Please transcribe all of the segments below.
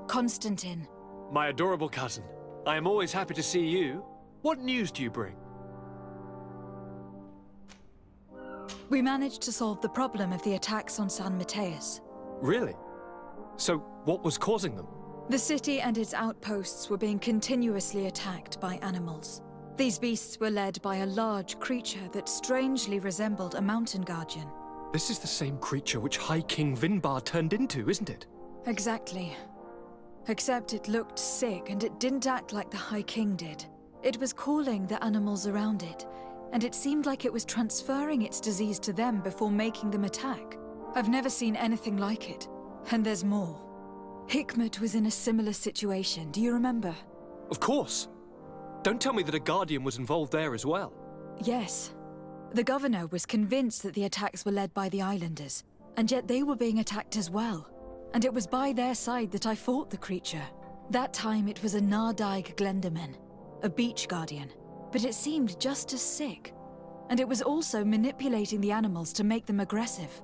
Constantine. My adorable cousin. I am always happy to see you. What news do you bring? We managed to solve the problem of the attacks on San Mateus. Really? So, what was causing them? The city and its outposts were being continuously attacked by animals. These beasts were led by a large creature that strangely resembled a mountain guardian. This is the same creature which High King Vinbar turned into, isn't it? Exactly. Except it looked sick and it didn't act like the High King did. It was calling the animals around it, and it seemed like it was transferring its disease to them before making them attack. I've never seen anything like it. And there's more. Hikmet was in a similar situation, do you remember? Of course. Don't tell me that a guardian was involved there as well. Yes. The governor was convinced that the attacks were led by the islanders, and yet they were being attacked as well. And it was by their side that I fought the creature. That time it was a Nardaig Glenderman, a beach guardian, but it seemed just as sick. And it was also manipulating the animals to make them aggressive.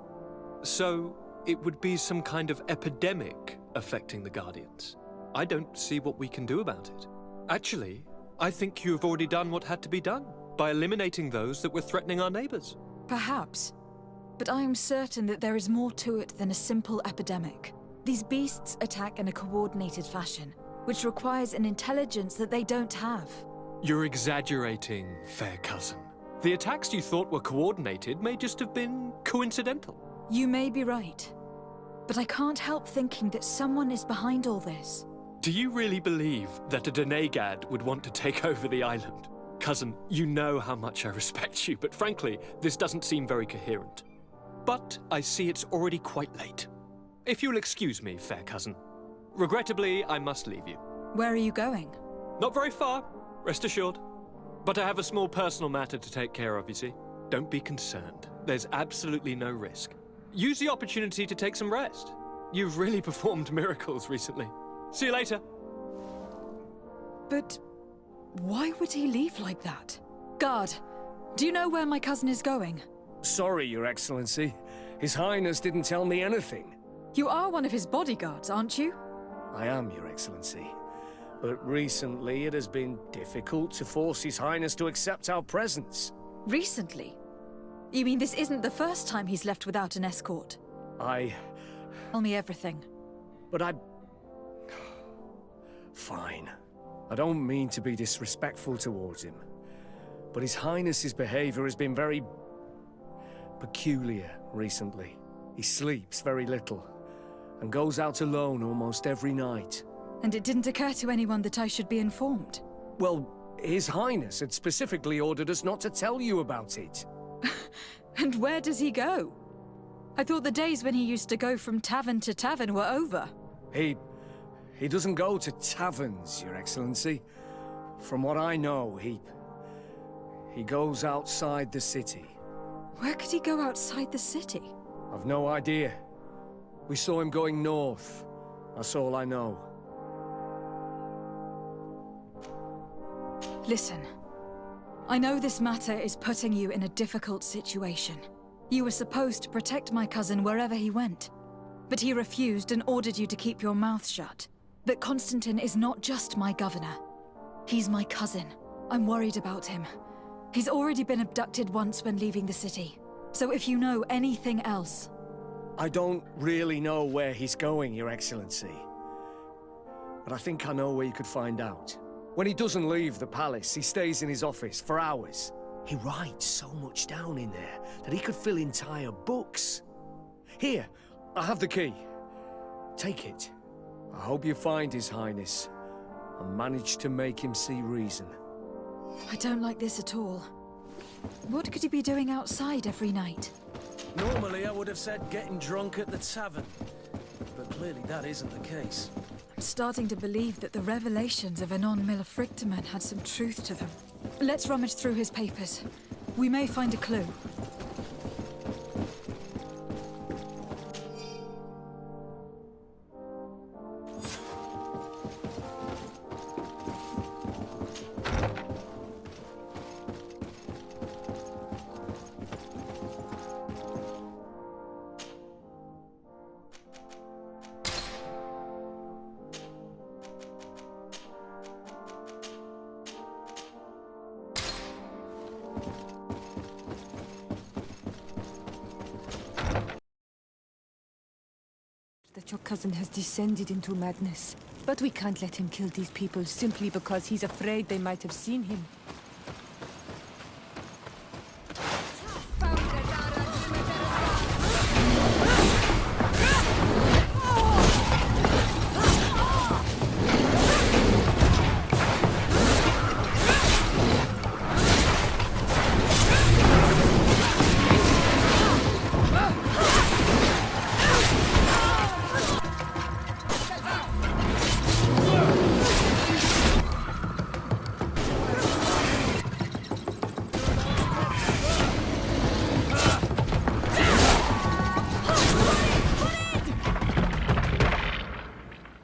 So, it would be some kind of epidemic affecting the Guardians. I don't see what we can do about it. Actually, I think you have already done what had to be done, by eliminating those that were threatening our neighbors. Perhaps. But I am certain that there is more to it than a simple epidemic. These beasts attack in a coordinated fashion, which requires an intelligence that they don't have. You're exaggerating, fair cousin. The attacks you thought were coordinated may just have been coincidental. You may be right. But I can't help thinking that someone is behind all this. Do you really believe that a Denegad would want to take over the island? Cousin, you know how much I respect you, but frankly, this doesn't seem very coherent. But I see it's already quite late. If you'll excuse me, fair cousin. Regrettably, I must leave you. Where are you going? Not very far, rest assured. But I have a small personal matter to take care of, you see. Don't be concerned. There's absolutely no risk. Use the opportunity to take some rest. You've really performed miracles recently. See you later. But why would he leave like that? Guard, do you know where my cousin is going? Sorry, Your Excellency. His Highness didn't tell me anything. You are one of his bodyguards, aren't you? I am, Your Excellency. But recently it has been difficult to force His Highness to accept our presence. Recently? You mean this isn't the first time he's left without an escort? Tell me everything. But Fine. I don't mean to be disrespectful towards him. But His Highness's behavior has been very peculiar recently. He sleeps very little, and goes out alone almost every night. And it didn't occur to anyone that I should be informed? Well, His Highness had specifically ordered us not to tell you about it. And where does he go? I thought the days when he used to go from tavern to tavern were over. He doesn't go to taverns, Your Excellency. From what I know, he goes outside the city. Where could he go outside the city? I've no idea. We saw him going north. That's all I know. Listen. I know this matter is putting you in a difficult situation. You were supposed to protect my cousin wherever he went. But he refused and ordered you to keep your mouth shut. But Constantine is not just my governor. He's my cousin. I'm worried about him. He's already been abducted once when leaving the city. So if you know anything else... I don't really know where he's going, Your Excellency. But I think I know where you could find out. When he doesn't leave the palace, he stays in his office for hours. He writes so much down in there that he could fill entire books. Here, I have the key. Take it. I hope you find His Highness and manage to make him see reason. I don't like this at all. What could he be doing outside every night? Normally I would have said getting drunk at the tavern, but clearly that isn't the case. I'm starting to believe that the revelations of Anon Millefrictaman had some truth to them. Let's rummage through his papers. We may find a clue. Cousin has descended into madness. But we can't let him kill these people simply because he's afraid they might have seen him.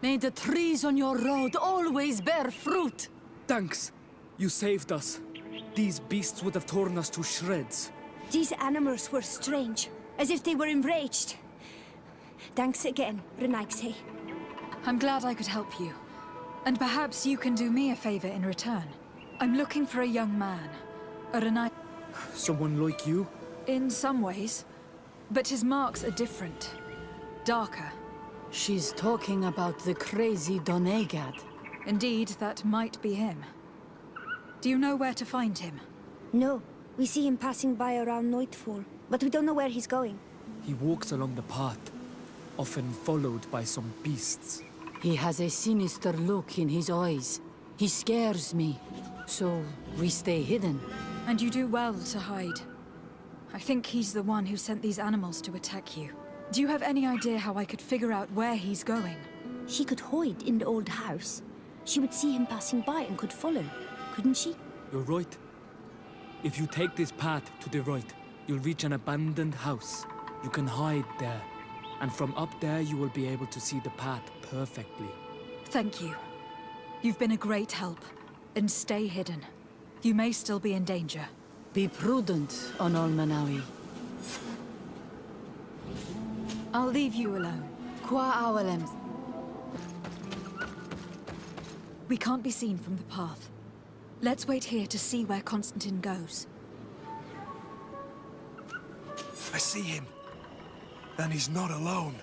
May the trees on your road always bear fruit! Thanks. You saved us. These beasts would have torn us to shreds. These animals were strange, as if they were enraged. Thanks again, Renaigse. I'm glad I could help you. And perhaps you can do me a favor in return. I'm looking for a young man. A Renai... Someone like you? In some ways. But his marks are different. Darker. She's talking about the crazy Donegad. Indeed, that might be him. Do you know where to find him? No, we see him passing by around nightfall, but we don't know where he's going. He walks along the path, often followed by some beasts. He has a sinister look in his eyes. He scares me. So, we stay hidden. And you do well to hide. I think he's the one who sent these animals to attack you. Do you have any idea how I could figure out where he's going? She could hide in the old house. She would see him passing by and could follow, couldn't she? You're right. If you take this path to the right, you'll reach an abandoned house. You can hide there. And from up there, you will be able to see the path perfectly. Thank you. You've been a great help. And stay hidden. You may still be in danger. Be prudent on Olmanawi. I'll leave you alone. Qua awalem. We can't be seen from the path. Let's wait here to see where Constantine goes. I see him. And he's not alone.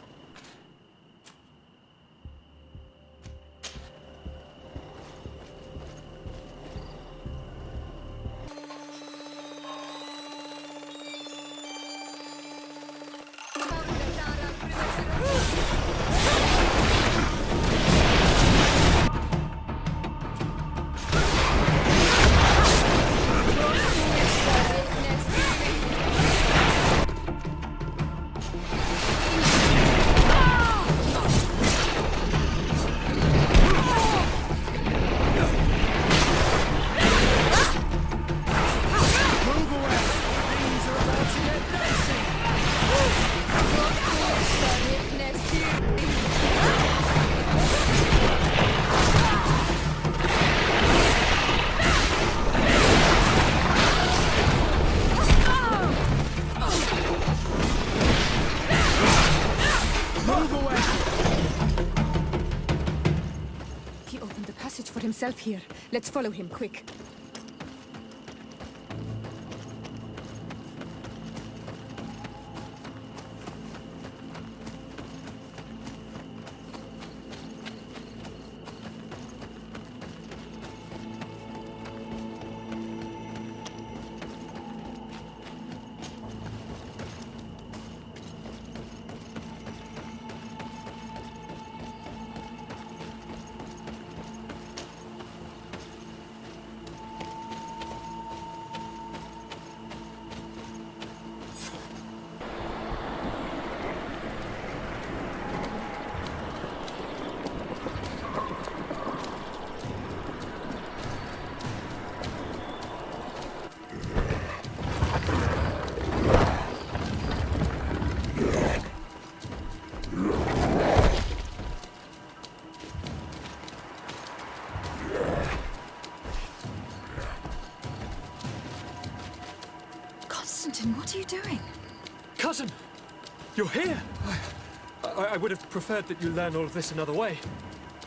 Himself here. Let's follow him, quick. Constantine, what are you doing? Cousin! You're here! I would have preferred that you learn all of this another way.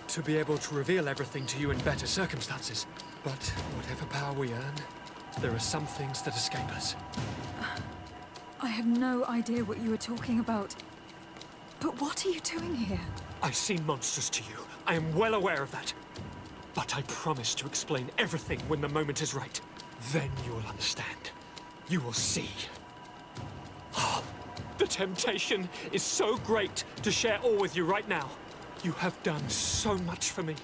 To be able to reveal everything to you in better circumstances. But whatever power we earn, there are some things that escape us. I have no idea what you were talking about. But what are you doing here? I seem monstrous to you. I am well aware of that. But I promise to explain everything when the moment is right. Then you will understand. You will see. Oh, the temptation is so great to share all with you right now. You have done so much for me.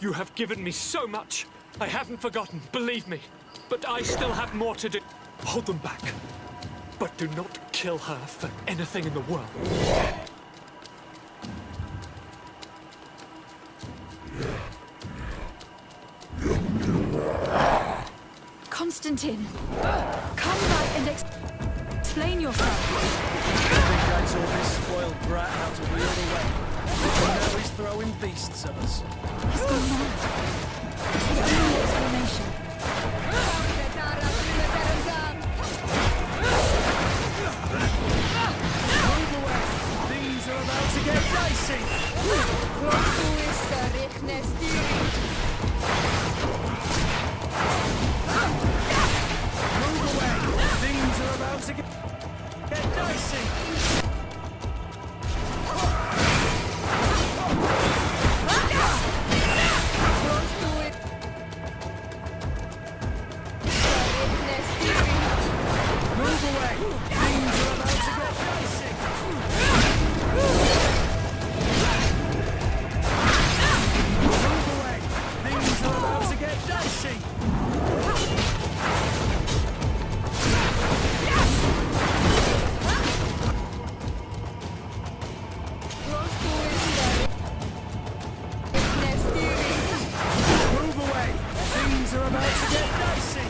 You have given me so much. I haven't forgotten, believe me. But I still have more to do. Hold them back. But do not kill her for anything in the world. Constantine, come back and explain yourself. I think I taught this spoiled brat how to wield a weapon. And now he's throwing beasts at us. He's gone mad. It's the only explanation. Move away! Things are about to get dicey! Move away! Things are about to get dicey! Move away! Things are about to get dicey!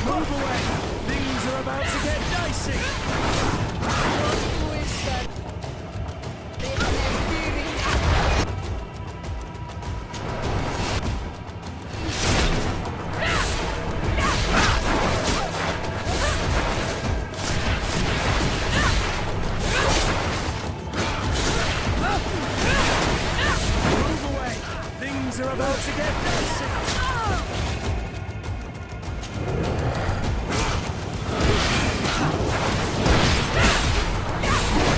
Move away! Things are about to get dicey! Move away! Things are about to get dicey! Move away! Things are about to get dicey!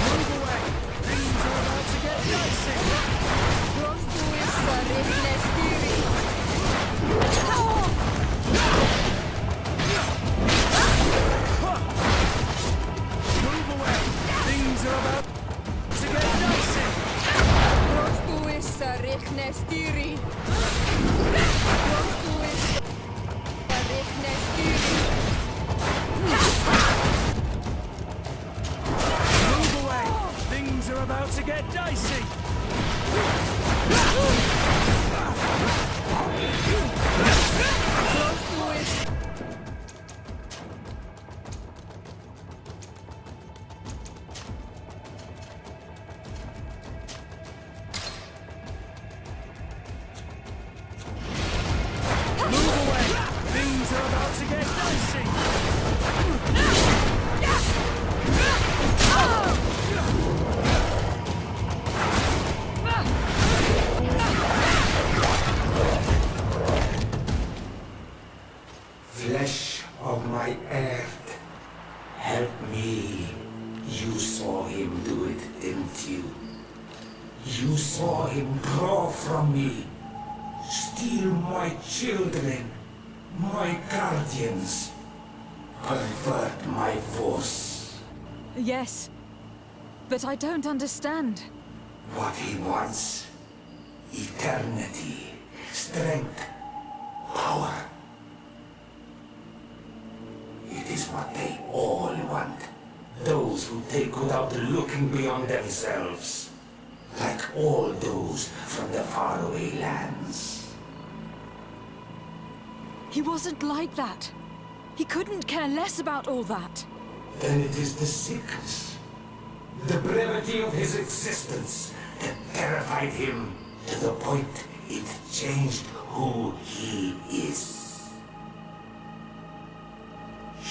Move away! Things are about to get dicey! Move away! Things are about to get dicey! Move away! Things are about to get dicey! Move away! Things are about to get dicey! Move away! Things are about to get dicey! Flesh of my earth, help me. You saw him do it, didn't you? You saw him draw from me, steal my children, my guardians, pervert my force. Yes, but I don't understand. What he wants, eternity, strength, power. It is what they all want. Those who take without looking beyond themselves. Like all those from the faraway lands. He wasn't like that. He couldn't care less about all that. Then it is the sickness, the brevity of his existence that terrified him to the point it changed who he is.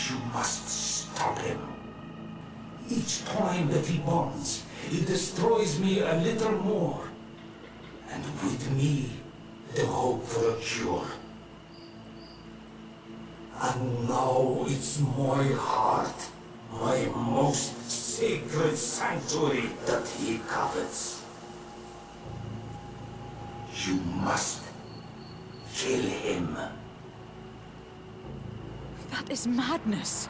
You must stop him. Each time that he bonds, he destroys me a little more. And with me, the hope for a cure. And now it's my heart, my most sacred sanctuary that he covets. You must kill him. That is madness.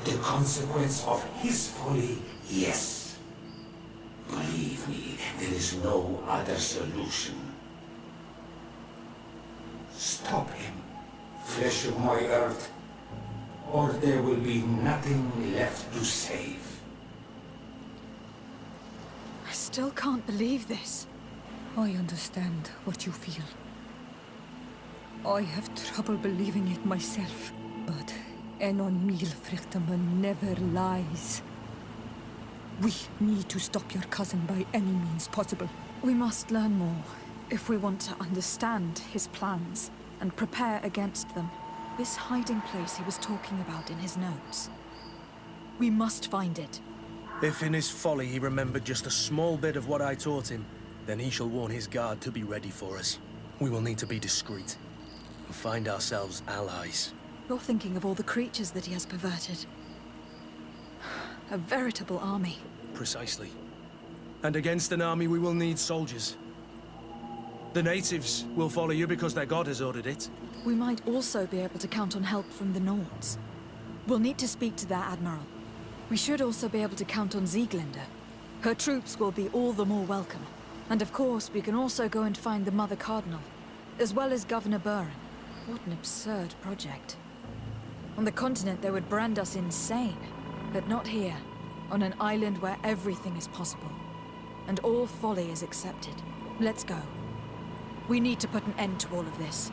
The consequence of his folly, yes. Believe me, there is no other solution. Stop him, flesh of my earth, or there will be nothing left to save. I still can't believe this. I understand what you feel. I have trouble believing it myself, but Enon Milfrichtaman never lies. We need to stop your cousin by any means possible. We must learn more if we want to understand his plans and prepare against them. This hiding place he was talking about in his notes. We must find it. If in his folly he remembered just a small bit of what I taught him, then he shall warn his guard to be ready for us. We will need to be discreet and find ourselves allies. You're thinking of all the creatures that he has perverted. A veritable army. Precisely. And against an army we will need soldiers. The natives will follow you because their god has ordered it. We might also be able to count on help from the Nords. We'll need to speak to their admiral. We should also be able to count on Sieglinde. Her troops will be all the more welcome. And of course, we can also go and find the Mother Cardinal, as well as Governor Buren. What an absurd project. On the continent, they would brand us insane. But not here, on an island where everything is possible. And all folly is accepted. Let's go. We need to put an end to all of this.